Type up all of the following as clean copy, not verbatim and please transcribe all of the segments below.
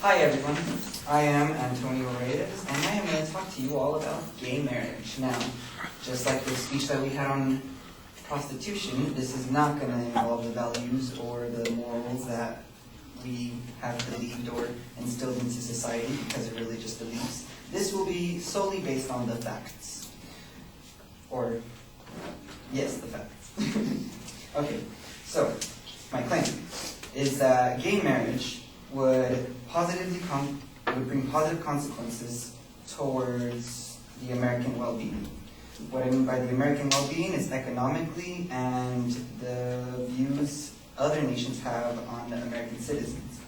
Hi everyone, I am Antonio Reyes, and I am going to talk to you all about gay marriage. Now, just like the speech that we had on prostitution, this is not going to involve the values or the morals that we have believed or instilled into society because of religious beliefs. This will be solely based on the facts. Or, yes, the facts. Okay, so my claim is that gay marriage would bring positive consequences towards the American well-being. What I mean by the American well-being is economically and the views other nations have on American citizens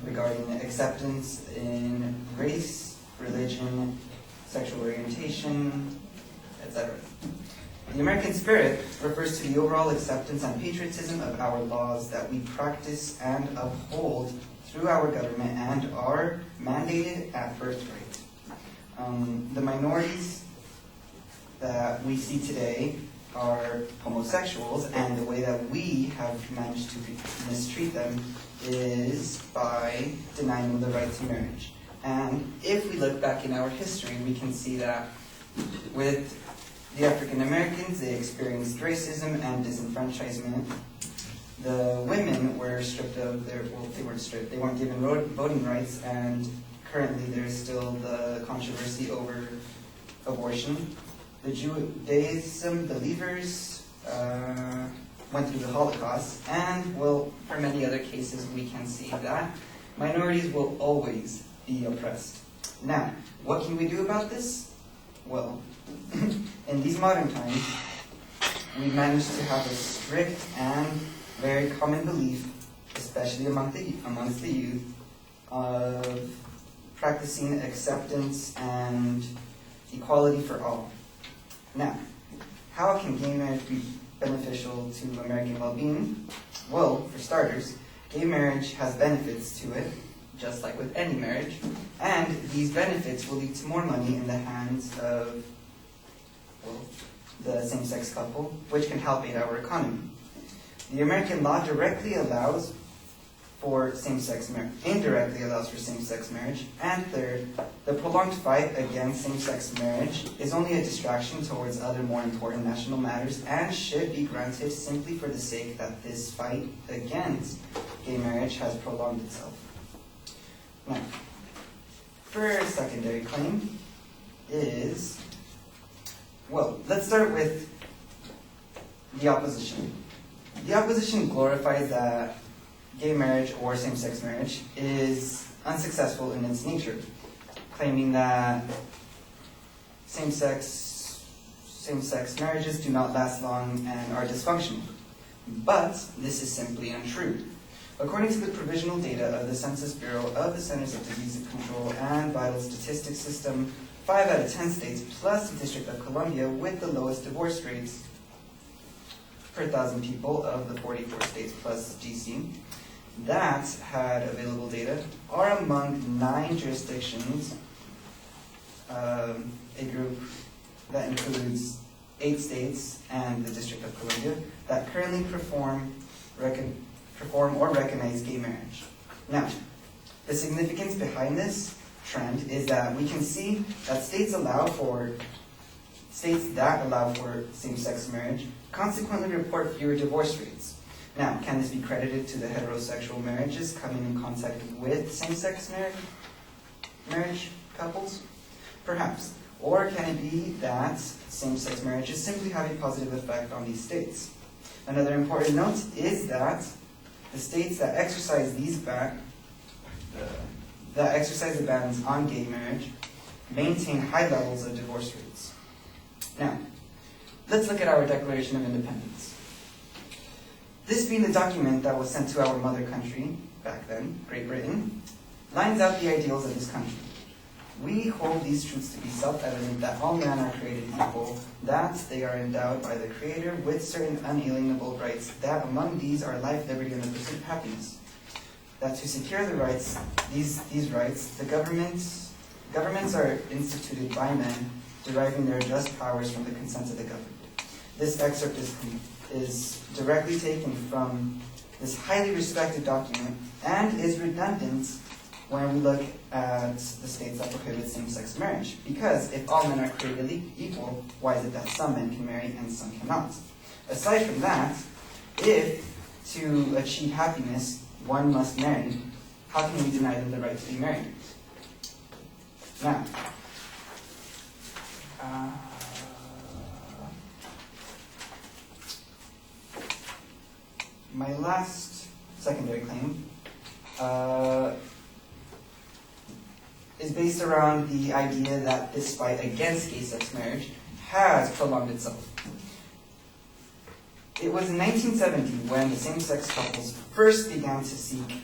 regarding acceptance in race, religion, sexual orientation, etc. The American spirit refers to the overall acceptance and patriotism of our laws that we practice and uphold through our government and are mandated at birthright. The minorities that we see today are homosexuals, and the way that we have managed to mistreat them is by denying them the right to marriage. And if we look back in our history, we can see that with the African Americans, they experienced racism and disenfranchisement. The women were stripped of their, well, they weren't stripped, they weren't given voting rights, and currently there's still the controversy over abortion. The Judaism believers went through the Holocaust, and, well, for many other cases, we can see that minorities will always be oppressed. Now, what can we do about this? Well, in these modern times, we've managed to have a strict and very common belief, especially amongst the youth, of practicing acceptance and equality for all. Now, how can gay marriage be beneficial to American well-being? Well, for starters, gay marriage has benefits to it, just like with any marriage, and these benefits will lead to more money in the hands of, well, the same-sex couple, which can help aid our economy. The American law directly allows for same-sex marriage, indirectly allows for same-sex marriage, and third, the prolonged fight against same-sex marriage is only a distraction towards other more important national matters and should be granted simply for the sake that this fight against gay marriage has prolonged itself. Now, first secondary claim is, well, let's start with the opposition. The opposition glorifies that gay marriage or same-sex marriage is unsuccessful in its nature, claiming that same-sex marriages do not last long and are dysfunctional. But this is simply untrue. According to the provisional data of the Census Bureau of the Centers of Disease Control and Vital Statistics System, 5 out of 10 states, plus the District of Columbia, with the lowest divorce rates per 1,000 people of the 44 states plus DC, that had available data, are among 9 jurisdictions, a group that includes 8 states and the District of Columbia, that currently perform or recognize gay marriage. Now, the significance behind this trend is that we can see that states that allow for same-sex marriage consequently report fewer divorce rates. Now, can this be credited to the heterosexual marriages coming in contact with same-sex marriage couples? Perhaps. Or can it be that same-sex marriages simply have a positive effect on these states? Another important note is that the states that exercise the bans on gay marriage maintain high levels of divorce rates. Now, let's look at our Declaration of Independence. This being the document that was sent to our mother country, back then, Great Britain, lines out the ideals of this country. We hold these truths to be self-evident that all men are created equal, that they are endowed by the Creator with certain unalienable rights, that among these are life, liberty, and the pursuit of happiness. That to secure the rights, these rights, the governments are instituted by men, deriving their just powers from the consent of the governed. This excerpt is directly taken from this highly respected document and is redundant when we look at the states that prohibit same-sex marriage. Because if all men are created equal, why is it that some men can marry and some cannot? Aside from that, if to achieve happiness one must marry, how can we deny them the right to be married? Now, my last secondary claim is based around the idea that this fight against gay-sex marriage has prolonged itself. It was in 1970 when the same-sex couples first began to seek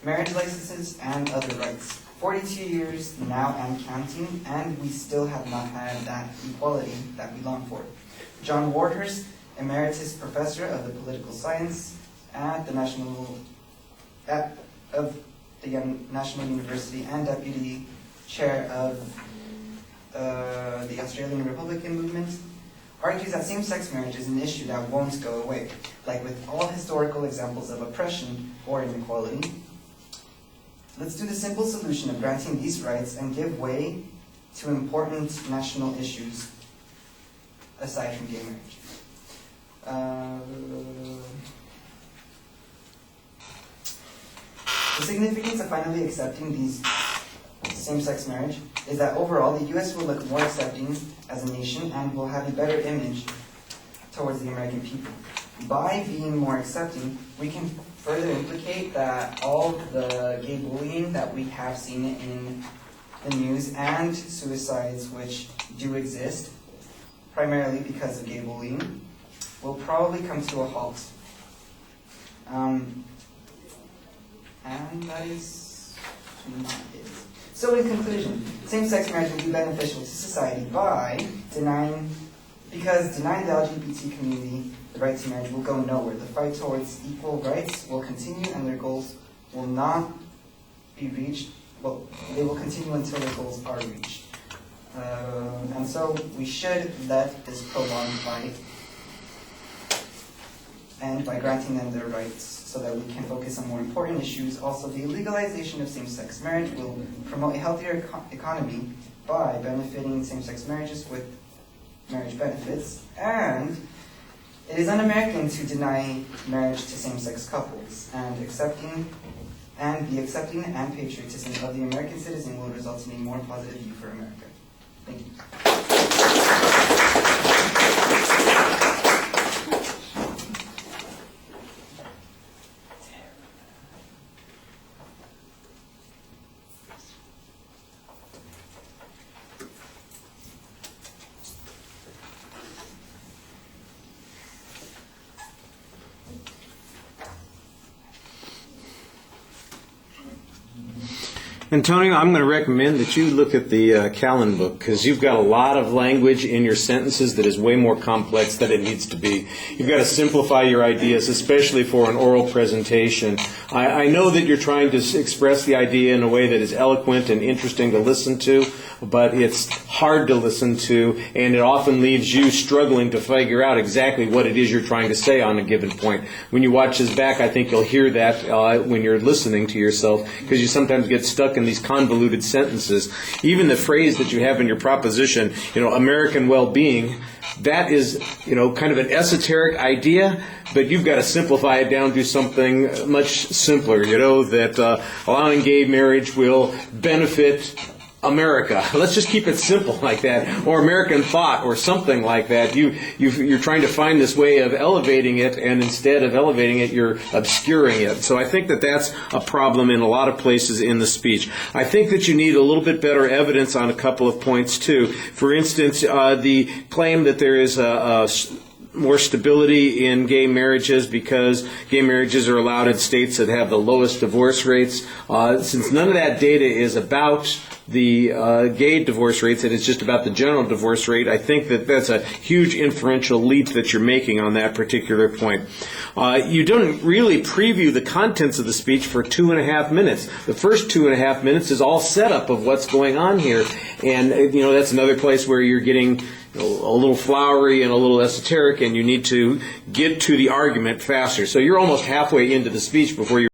marriage licenses and other rights. 42 years now and counting, and we still have not had that equality that we long for. John Wardhurst, Emeritus Professor of the Political Science at the National University and Deputy Chair of the Australian Republican Movement, argues that same-sex marriage is an issue that won't go away. Like with all historical examples of oppression or inequality, let's do the simple solution of granting these rights and give way to important national issues aside from gay marriage. The significance of finally accepting these same-sex marriage is that overall the U.S. will look more accepting as a nation and will have a better image towards the American people. By being more accepting, we can further implicate that all the gay bullying that we have seen in the news and suicides which do exist, primarily because of gay bullying, will probably come to a halt. And that is not it. So in conclusion, same-sex marriage will be beneficial to society because denying the LGBT community the right to marriage will go nowhere. The fight towards equal rights will continue and their goals will not be reached. Well, they will continue until their goals are reached. And so we should let this prolonged fight end by granting them their rights so that we can focus on more important issues. Also, the legalization of same-sex marriage will promote a healthier economy by benefiting same-sex marriages with marriage benefits, and it is un-American to deny marriage to same-sex couples, and the accepting and patriotism of the American citizen will result in a more positive view for America. Thank you. Antonio, I'm going to recommend that you look at the Callan book because you've got a lot of language in your sentences that is way more complex than it needs to be. You've got to simplify your ideas, especially for an oral presentation. I know that you're trying to express the idea in a way that is eloquent and interesting to listen to, but it's hard to listen to, and it often leaves you struggling to figure out exactly what it is you're trying to say on a given point. When you watch this back, I think you'll hear that when you're listening to yourself, because you sometimes get stuck in these convoluted sentences. Even the phrase that you have in your proposition, American well-being, that is, kind of an esoteric idea, but you've got to simplify it down to something much simpler, that allowing gay marriage will benefit America. Let's just keep it simple like that, or American thought, or something like that. You're trying to find this way of elevating it, and instead of elevating it, you're obscuring it. So I think that that's a problem in a lot of places in the speech. I think that you need a little bit better evidence on a couple of points too. For instance, the claim that there is more stability in gay marriages because gay marriages are allowed in states that have the lowest divorce rates. Since none of that data is about the gay divorce rates, and it's just about the general divorce rate, I think that that's a huge inferential leap that you're making on that particular point. You don't really preview the contents of the speech for 2.5 minutes. The first 2.5 minutes is all setup of what's going on here, and that's another place where you're getting a little flowery and a little esoteric, and you need to get to the argument faster. So you're almost halfway into the speech before you